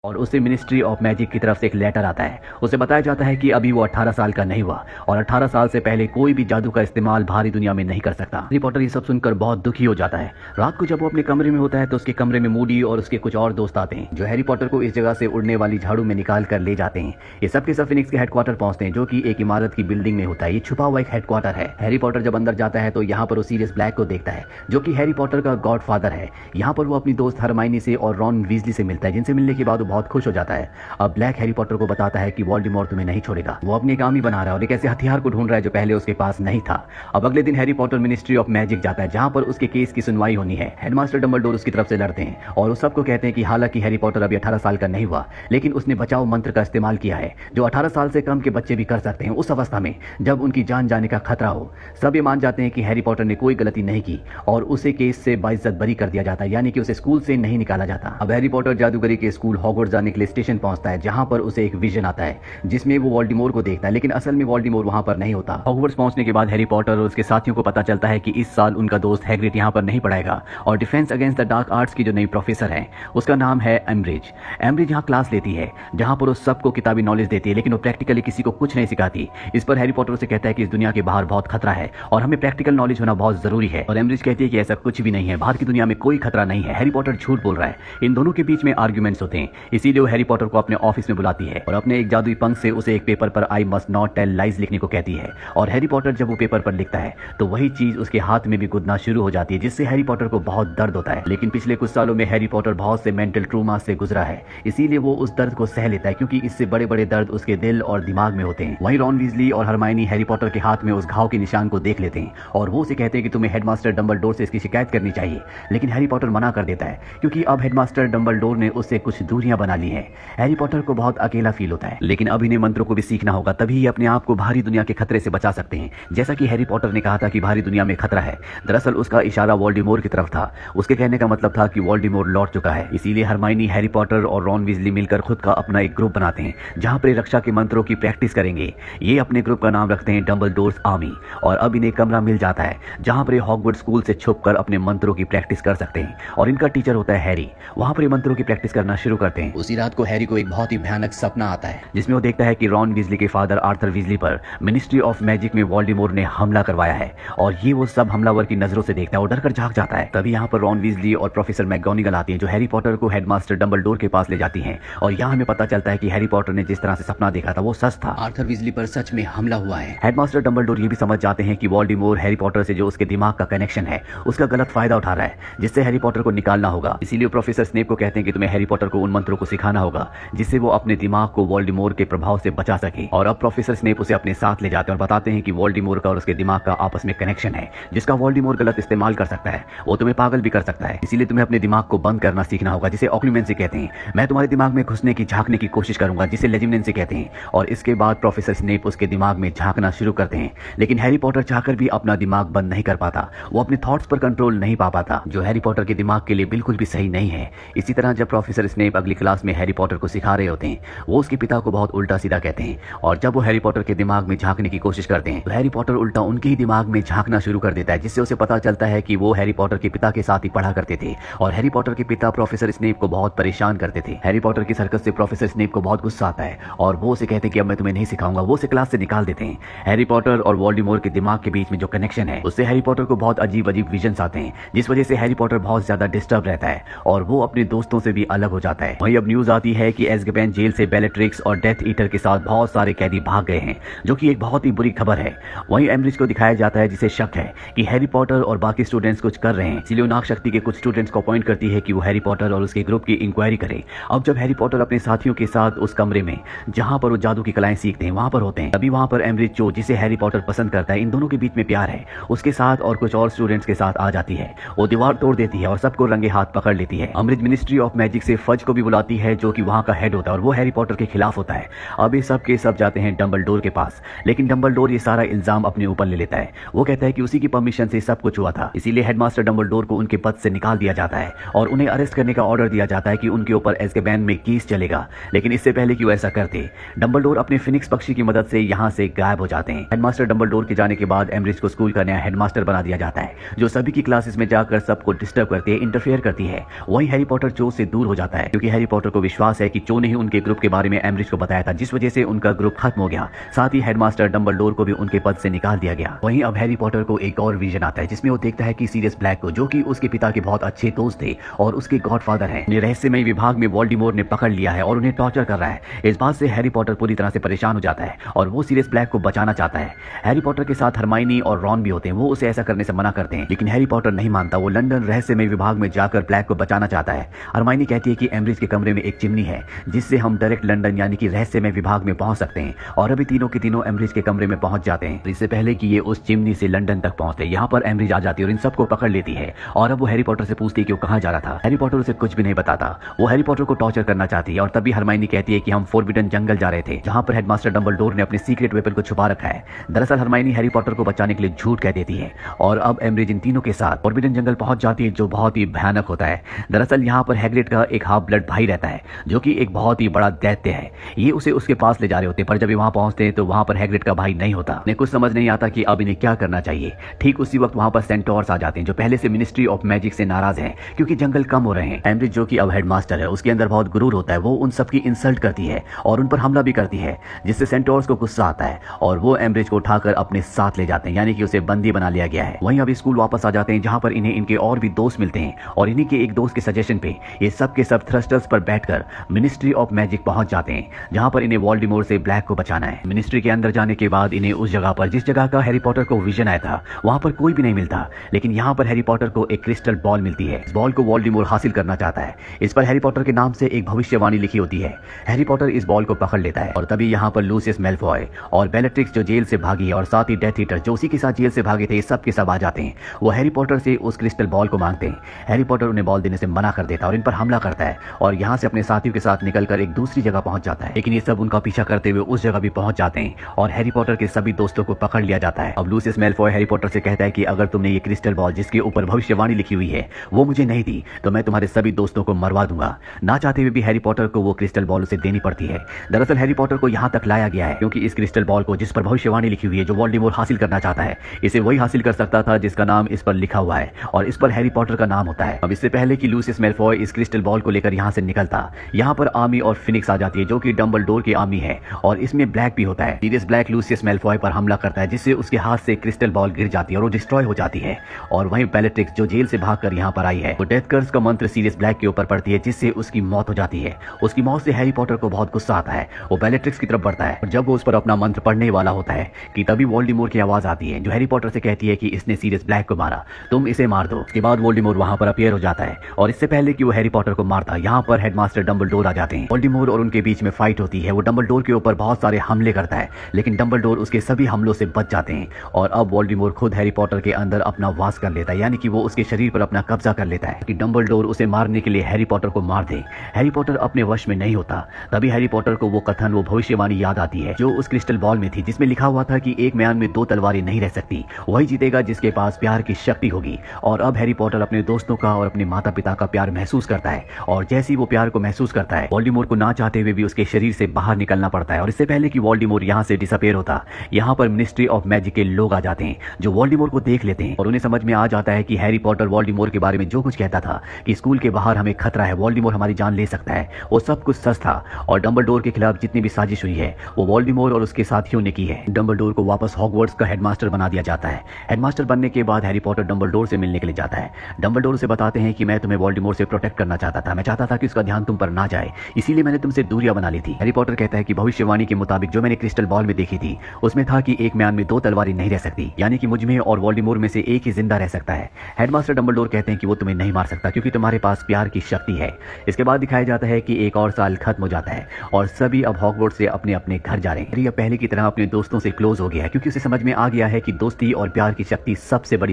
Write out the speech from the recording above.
और उसे ministry of magic की तरफ से एक लेटर आता है। उसे बताया जाता है कि अभी वो 18 साल का नहीं हुआ और 18 साल से पहले कोई भी जादू का इस्तेमाल बाहरी दुनिया में नहीं कर सकता। हैरी पॉटर ये सब सुनकर बहुत दुखी हो जाता है। रात को जब वो अपने कमरे में होता है तो उसके कमरे में मूडी और उसके कुछ और दोस्त आते हैं जो हैरी पॉटर को इस जगह से उड़ने वाली झाड़ू में निकाल कर ले जाते हैं। ये सब के सब फिनिक्स के हेडक्वार्टर पहुंचते हैं जो कि एक इमारत की बिल्डिंग में होता है। ये छुपा हुआ एक हेडक्वार्टर है। हैरी पॉटर जब अंदर जाता है तो यहाँ पर वो सीरियस ब्लैक को देखता है जो कि हैरी पॉटर का गॉडफादर है। यहाँ पर वो अपनी दोस्त हरमाइनी से और रॉन वीजली से मिलता है जिनसे मिलने के बाद वो बहुत खुश हो जाता है। अब ब्लैक हैरी पॉटर को बताता है कि वोल्डेमॉर्ट तुम्हें नहीं छोड़ेगा। वो अपनी एक आर्मी बना रहा है और एक ऐसे हथियार को ढूंढ रहा है जो पहले उसके पास नहीं था। अब अगले दिन Harry Potter ministry of magic जाता है जहां पर उसके केस की सुनवाई होनी है। हेडमास्टर डंबलडोर उसकी तरफ से लड़ते हैं और वो सबको कहते हैं कि हालांकि हैरी पॉटर अभी 18 साल का नहीं हुआ लेकिन उसने बचाव मंत्र का इस्तेमाल किया है जो 18 साल से कम के बच्चे भी कर सकते हैं उस अवस्था में जब उनकी जान जाने का खतरा हो। सब ये मान जाते हैं कि हैरी पॉटर ने कोई गलती नहीं की और उसे केस से बाइज्जत बरी कर दिया जाता है, यानी कि उसे स्कूल से नहीं निकाला जाता। अब हैरी पॉटर जादूगरी के स्कूल हॉगवर्ट्स जाने के लिए स्टेशन पहुंचता है जहां पर उसे एक विजन आता है जिसमें वो वोल्डेमॉर्ट को देखता है, लेकिन असल में वोल्डेमॉर्ट वहां पर नहीं होता। हॉगवर्ट्स पहुंचने के बाद हैरी पॉटर और उसके साथियों को पता चलता है कि इस साल उनका दोस्त हैग्रिड यहां पर नहीं पढ़ाएगा और defence against the dark arts की जो नई प्रोफेसर है उसका नाम है एम्ब्रिज। एम्ब्रिज यहाँ क्लास लेती है जहां पर वो सबको किताबी नॉलेज देती है लेकिन वो प्रैक्टिकली किसी को कुछ नहीं सिखाती। इस पर हैरी पॉटर से कहता है कि इस दुनिया के बाहर बहुत खतरा है और हमें प्रैक्टिकल नॉलेज होना बहुत जरूरी है और एम्ब्रिज कहती है कि ऐसा कुछ भी नहीं है, बाहर की दुनिया में कोई खतरा नहीं है। हैरी पॉटर झूठ बोल रहा है। इन दोनों के बीच में आर्ग्यूमेंट्स होते हैं, इसीलिए वो हैरी पॉटर को अपने ऑफिस में बुलाती है और अपने एक जादुई पंख से उसे एक पेपर पर I must not tell lies लिखने को कहती है। और हैरी पॉटर जब वो पेपर पर लिखता है तो वही चीज उसके हाथ में भी गुदना शुरू हो जाती है जिससे हैरी पॉटर को बहुत दर्द होता है। लेकिन पिछले कुछ सालों में हैरी पॉटर बहुत से मेंटल ट्रूमा से गुजरा है, इसीलिए वो उस दर्द को सह लेता है क्योंकि इससे बड़े बड़े दर्द उसके दिल और दिमाग में होते हैं। वहीं रॉन वीजली और हरमाइनी हैरी पॉटर के हाथ में उस घाव के निशान को देख लेते हैं और वो उसे कहते हैं कि तुम्हें हेडमास्टर डंबलडोर से इसकी शिकायत करनी चाहिए, लेकिन हैरी पॉटर मना कर देता है क्योंकि अब हेडमास्टर डंबलडोर ने उससे कुछ दूरियां बना ली है। हैरी पॉटर को बहुत अकेला फील होता है, लेकिन अब इन्हें मंत्रों को भी सीखना होगा तभी ये अपने आप को बाहरी दुनिया के खतरे से बचा सकते हैं। जैसा कि हैरी पॉटर ने कहा था कि बाहरी दुनिया में खतरा है, दरअसल उसका इशारा वोल्डेमॉर्ट की तरफ था। उसके कहने का मतलब था कि वोल्डेमॉर्ट लौट चुका है। इसीलिए हरमाइनी, हैरी पॉटर और रॉन वीजली मिलकर खुद का अपना एक ग्रुप बनाते हैं जहां पर रक्षा के मंत्रों की प्रैक्टिस करेंगे। ये अपने ग्रुप का नाम रखते हैं डंबलडोर्स आर्मी और अब इन्हें कमरा मिल जाता है जहां पर हॉगवर्ट्स स्कूल से छुपकर अपने मंत्रों की प्रैक्टिस कर सकते हैं और इनका टीचर होता है हैरी। वहां पर मंत्रों की प्रैक्टिस करना शुरू करते हैं। उसी रात को हैरी को एक बहुत ही भयानक सपना आता है जिसमें वो देखता है कि रॉन वीजली के फादर आर्थर वीजली पर मिनिस्ट्री ऑफ मैजिक में वोल्डेमॉर्ट ने हमला करवाया है और ये वो सब हमलावर की नजरों से देखता है और डर कर जाग जाता है। तभी यहाँ पर रॉन वीजली और प्रोफेसर मैकगोनागल आती हैं जो हैरी पॉटर को हेडमास्टर डंबलडोर के पास ले जाती हैं और यहाँ हमें पता चलता है कि हैरी पॉटर ने जिस तरह से सपना देखा था वो सच था। आर्थर वीजली पर सच में हमला हुआ है। हेडमास्टर डंबलडोर ये भी समझ जाते हैं कि वोल्डेमॉर्ट हैरी पॉटर से जो उसके दिमाग का कनेक्शन है उसका गलत फायदा उठा रहा है जिससे हैरी पॉटर को निकालना होगा। इसीलिए प्रोफेसर स्नेप को कहते हैं कि तुम्हें हैरी पॉटर को उन मंत्रों को सिखाना होगा जिससे वो अपने दिमाग को वोल्डेमॉर्ट के प्रभाव से बचा सके। और अब प्रोफेसर स्नेप उसे अपने साथ ले जाते हैं और बताते हैं कि वोल्डेमॉर्ट का और उसके दिमाग का आपस में कनेक्शन है जिसका वोल्डेमॉर्ट गलत इस्तेमाल कर सकता है। वो तुम्हें पागल भी कर सकता है, इसीलिए तुम्हें अपने दिमाग को बंद करना सीखना होगा जिसे ऑक्लूमेंसी कहते हैं। मैं तुम्हारे दिमाग में घुसने की झांकने की कोशिश करूंगा जिसे लेजिमनेंसी कहते हैं। और इसके बाद प्रोफेसर स्नेप उसके दिमाग में झांकना शुरू करते हैं, लेकिन हैरी पॉटर चाहकर भी अपना दिमाग बंद नहीं कर पाता। वो अपने थॉट्स पर कंट्रोल नहीं पा पाता जो हैरी पॉटर के दिमाग के लिए बिल्कुल भी सही नहीं है। इसी तरह जब प्रोफेसर स्नेप अगली क्लास में हैरी पॉटर को सिखा रहे होते हैं वो उसके पिता को बहुत उल्टा सीधा कहते हैं और जब वो हैरी पॉटर के दिमाग में झांकने की कोशिश करते हैं तो हैरी पॉटर उल्टा उनके ही दिमाग में झांकना शुरू कर देता है जिससे उसे पता चलता है कि वो हैरी पॉटर के पिता के साथ ही पढ़ा करते थे और हैरी पॉटर के पिता प्रोफेसर स्नेप को बहुत परेशान करते थे। हैरी पॉटर की हरकत से प्रोफेसर स्नेप को बहुत गुस्सा आता है और वो उसे कहते हैं कि अब मैं तुम्हें नहीं सिखाऊंगा। वो उसे क्लास से निकाल देते हैं। हैरी पॉटर और वोल्डेमॉर्ट के दिमाग के बीच में जो कनेक्शन है उससे हैरी पॉटर को बहुत अजीब अजीब विजन्स आते हैं जिस वजह से हैरी पॉटर बहुत ज्यादा डिस्टर्ब रहता है और वो अपने दोस्तों से भी अलग हो जाता है। वहीं अब न्यूज आती है कि एज़्काबान जेल से बेलेट्रिक्स और डेथ ईटर के साथ बहुत सारे कैदी भाग गए हैं जो कि एक बहुत ही बुरी खबर है। वहीं एम्ब्रिज को दिखाया जाता है जिसे शक है कि हैरी पॉटर और बाकी स्टूडेंट्स कुछ कर रहे हैं, इसलिए नाग शक्ति के कुछ स्टूडेंट्स को अपॉइंट करती है कि वो हैरी पॉटर और उसके ग्रुप की इंक्वायरी करे। अब जब हैरी पॉटर अपने साथियों के साथ उस कमरे में जहां पर वो जादू की कलाएं सीखते हैं वहां पर होते हैं तभी वहां पर एम्ब्रिज जो जिसे हैरी पॉटर पसंद करता है, इन दोनों के बीच में प्यार है, उसके साथ और कुछ और स्टूडेंट्स के साथ आ जाती है। वो दीवार तोड़ देती है और सबको रंगे हाथ पकड़ लेती है। एम्ब्रिज मिनिस्ट्री ऑफ मैजिक से फज को भी बुलाती है जो कि वहां का हेड होता है और वो हैरी पॉटर के खिलाफ होता है। अब ये सब के सब जाते हैं डंबलडोर के पास, लेकिन डंबलडोर ये सारा इल्जाम अपने ऊपर ले लेता है। वो कहता है कि उसी की परमिशन से सब कुछ हुआ था, इसीलिए हेडमास्टर डंबलडोर को उनके पद से निकाल दिया जाता है और उन्हें अरेस्ट करने का ऑर्डर दिया जाता है कि उनके ऊपर एज़्काबान में केस चलेगा। लेकिन इससे पहले कि वो ऐसा करते, डंबलडोर अपने फिनिक्स पक्षी की मदद से यहाँ से गायब हो जाते हैं। हेडमास्टर डंबलडोर के जाने के बाद एम्ब्रिज को स्कूल का नया हेडमास्टर बना दिया जाता है जो सभी की क्लासेस में जाकर सबको डिस्टर्ब करती है, इंटरफेयर करती है। वहीं हैरी पॉटर जो से दूर हो जाता है क्योंकि हैरी पॉटर को विश्वास है कि जो ने ही उनके ग्रुप के बारे में एम्ब्रिज को बताया था, जिस वजह से उनका ग्रुप खत्म हो गया। साथ ही हेडमास्टर डंबलडोर को भी उनके पद से निकाल दिया गया। वहीं अब हैरी पॉटर को एक और विजन आता है जिसमें वो देखता है कि सीरियस ब्लैक को, जो कि उसके पिता के बहुत अच्छे दोस्त थे और उसके गॉडफादर हैं, उन्हें रहस्यमय विभाग में वोल्डेमॉर्ट ने पकड़ लिया है और उन्हें टॉर्चर कर रहा है। इस बात से हैरी पॉटर पूरी तरह से परेशान हो जाता है और वो सीरियस ब्लैक को बचाना चाहता है। हैरी पॉटर के साथ हरमाइनी और रॉन भी होते हैं। वो उसे ऐसा करने से मना करते हैं, लेकिन हैरी पॉटर नहीं मानता। वो लंदन रहस्यमय विभाग में जाकर ब्लैक को बचाना चाहता है। हरमाइनी कहती है कि एम्ब्रिज के कमरे में एक चिमनी है जिससे हम डायरेक्ट लंदन यानी कि रहस्यमय विभाग में पहुंच सकते हैं। और अभी तीनों के तीनों एम्ब्रिज के कमरे में पहुंच जाते हैं। इससे पहले कि ये उस चिमनी से लंदन तक पहुंचते, यहाँ पर एम्ब्रिज आ जाती है और इन सबको पकड़ लेती है। और अब वो हैरी पॉटर से पूछती है कि वो कहाँ जा रहा था। हैरी पॉटर उसे कुछ भी नहीं बताता। वो हैरी पॉटर को टॉर्चर करना चाहती है और तभी हरमाइनी कहती है कि हम फोरबिडन जंगल जा रहे थे, जहाँ पर हेडमास्टर डंबलडोर ने अपने सीक्रेट वेपन को छुपा रखा है। दरअसल हरमाइनी हैरी पॉटर को बचाने के लिए झूठ कह देती है और अब एम्ब्रिज इन तीनों के साथ फोरबिडन जंगल पहुंच जाती है, जो बहुत ही भयानक होता है। दरअसल यहाँ पर हैग्रिड का एक हाफ ब्लड भाई रहता है, जो कि एक बहुत ही बड़ा दैत्य है। ये उसे उसके पास ले जा रहे होते, पर जब ये वहां पहुंचते हैं तो वहां पर हैग्रिड का भाई नहीं होता। उन्हें कुछ समझ नहीं आता कि अब इन्हें क्या करना चाहिए। ठीक उसी वक्त वहां पर सेंटोर्स आ जाते हैं, जो पहले से मिनिस्ट्री ऑफ मैजिक से नाराज हैं क्योंकि जंगल कम हो रहे हैं। एम्ब्रिज, जो कि अब हेडमास्टर है, उसके अंदर बहुत गुरूर होता है। वो उन सबकी इंसल्ट करती है और उन पर हमला भी करती है, जिससे सेंटोर्स को गुस्सा आता है और वो एम्ब्रिज को उठाकर अपने साथ ले जाते हैं, यानी कि उसे बंदी बना लिया गया है। वहीं अभी स्कूल वापस आ जाते हैं, जहां पर इन्हें इनके और भी दोस्त मिलते हैं और इन्हीं के एक दोस्त के सजेशन पे ये सब के सब थ्रस्टर्स पर बैठकर मिनिस्ट्री ऑफ मैजिक पहुंच जाते हैं, जहां पर इन्हें वोल्डेमॉर्ट से ब्लैक को बचाना है। मिनिस्ट्री के अंदर जाने के बाद इन्हें उस जगह पर, जिस जगह का हैरी पॉटर को विजन आया था, वहां पर कोई भी नहीं मिलता, लेकिन यहाँ पर हैरी पॉटर को एक क्रिस्टल बॉल मिलती है। इस बॉल को वोल्डेमॉर्ट हासिल करना चाहता है। इस पर हैरी पॉटर के नाम से एक भविष्यवाणी लिखी होती है। हैरी पॉटर इस बॉल को पकड़ लेता है और तभी यहाँ पर लूसियस मेलफॉय और बेलेट्रिक्स, जो जेल से भागी है, और साथ ही डेथ ईटर, जो उसी के साथ जेल से भागे थे, सब के सब आ जाते हैं। वो हैरी पॉटर से उस क्रिस्टल बॉल को मांगते हैं। हैरी पॉटर उन्हें बॉल देने से मना कर देता है और इन पर हमला करता है और यहाँ से अपने साथियों के साथ निकलकर एक दूसरी जगह पहुंच जाता है। लेकिन ये सब उनका पीछा करते हुए उस जगह भी पहुंच जाते हैं और हैरी पॉटर के सभी दोस्तों को पकड़ लिया जाता है। अब लूसियस मेलफॉय हैरी पॉटर से कहता है कि अगर तुमने ये क्रिस्टल बॉल, जिसके ऊपर भविष्यवाणी लिखी हुई है, वो मुझे नहीं दी तो मैं तुम्हारे सभी दोस्तों को मरवा दूंगा। ना चाहते हुए भी हैरी पॉटर को वो क्रिस्टल बॉल उसे देनी पड़ती है। दरअसल हैरी पॉटर को यहाँ तक लाया गया है क्योंकि इस क्रिस्टल बॉल को, जिस पर भविष्यवाणी लिखी हुई है, जो वोल्डेमॉर्ट हासिल करना चाहता है, इसे वही हासिल कर सकता था जिसका नाम इस पर लिखा हुआ है और इस पर हैरी पॉटर का नाम होता है। अब इससे पहले कि लूसियस मेलफॉय इस क्रिस्टल बॉल को लेकर यहाँ से निकलता, यहाँ पर आर्मी और फिनिक्स आ जाती है, जो कि डंबलडोर की आर्मी है और इसमें ब्लैक भी होता है। सीरियस ब्लैक लूसियस मेलफॉय पर हमला करता है, जिससे उसके हाथ से क्रिस्टल बॉल गिर जाती है और वो डिस्ट्रॉय हो जाती है। और वहीं बेलेट्रिक्स, जो जेल से भागकर यहाँ पर आई है, वो डेथ कर्स का मंत्र सीरियस ब्लैक के ऊपर पड़ती है, जिससे उसकी मौत हो जाती है। उसकी मौत से हैरी पॉटर को बहुत गुस्सा आता है। वो बेलेट्रिक्स की तरफ बढ़ता है और जब वो उस पर अपना मंत्र पढ़ने वाला होता है कि तभी वोल्डेमॉर्ट की आवाज आती है, जो हैरी पॉटर से कहती है कि इसने सीरियस ब्लैक को मारा, तुम इसे मार दो। उसके बाद वोल्डेमॉर्ट वहां पर अपीयर हो जाता है और इससे पहले कि वो हैरी पॉटर को मारता, यहाँ पर हेडमास्टर डंबलडोर आ जाते हैं। वोल्डेमॉर्ट और उनके बीच में फाइट होती है। वो डंबलडोर के ऊपर बहुत सारे हमले करता है, लेकिन डंबलडोर उसके सभी हमलों से बच जाते हैं और अब वोल्डेमॉर्ट खुद हैरी पॉटर के अंदर अपना वास कर लेता है, यानी कि वो उसके शरीर पर अपना कब्जा कर लेता है कि डंबलडोर उसे मारने के लिए हैरी पॉटर को मार दे। हैरी पॉटर अपने वश में नहीं होता। तभी हैरी पॉटर को वो कथन, वो भविष्यवाणी याद आती है जो उस क्रिस्टल बॉल में थी, जिसमें लिखा हुआ था कि एक म्यान में दो तलवारें नहीं रह सकती, वही जीतेगा जिसके पास प्यार की शक्ति होगी। और अब हैरी पॉटर अपने दोस्तों का और अपने माता पिता का प्यार महसूस करता है और जैसे ही वो प्यार को महसूस करता है, वोल्डेमॉर्ट को ना चाहते हुए भी उसके शरीर से बाहर निकलना पड़ता है। और इससे पहले कि वोल्डेमॉर्ट यहाँ से डिसअपीयर होता, यहाँ पर मिनिस्ट्री ऑफ मैजिक के लोग आ जाते हैं, जो वोल्डेमॉर्ट को देख लेते हैं और उन्हें समझ में आ जाता है कि हैरी पॉटर वोल्डेमॉर्ट के बारे में जो कुछ कहता था कि स्कूल के बाहर हमें खतरा है, वोल्डेमॉर्ट हमारी जान ले सकता है, वो सब कुछ सच था। और डंबलडोर के खिलाफ जितनी भी साजिश हुई है, वो वोल्डेमॉर्ट और उसके साथियों ने की है। डंबलडोर को वापस हॉगवर्ट्स का हेडमास्टर बना दिया जाता है। हेडमास्टर बनने के बाद हैरी पॉटर डंबलडोर से मिलने के लिए जाता है। डंबलडोर से बताते हैं कि मैं तुम्हें वोल्डेमॉर्ट से प्रोटेक्ट करना चाहता था, मैं चाहता था कि उसका ध्यान तुम पर ना जाए, इसीलिए मैंने तुमसे दूरियां बना ली थी। हैरी पॉटर कहता है कि भविष्यवाणी के मुताबिक जो मैंने क्रिस्टल बॉल में देखी थी, उसमें था कि एक म्यान में दो तलवारें नहीं रह सकती, यानी कि मुझ में और वोल्डेमॉर्ट में से एक ही जिंदा रह सकता है। हेडमास्टर डंबलडोर कहते हैं कि वो तुम्हें नहीं मार सकता क्योंकि तुम्हारे पास प्यार की शक्ति है। इसके बाद दिखाया जाता है कि एक और साल खत्म हो जाता है और सभी अब हॉगवर्ट्स से अपने अपने घर जा रहे हैं। हैरी अब पहले की तरह अपने दोस्तों से क्लोज हो गया है क्योंकि उसे समझ में आ गया है कि दोस्ती और प्यार की शक्ति सबसे बड़ी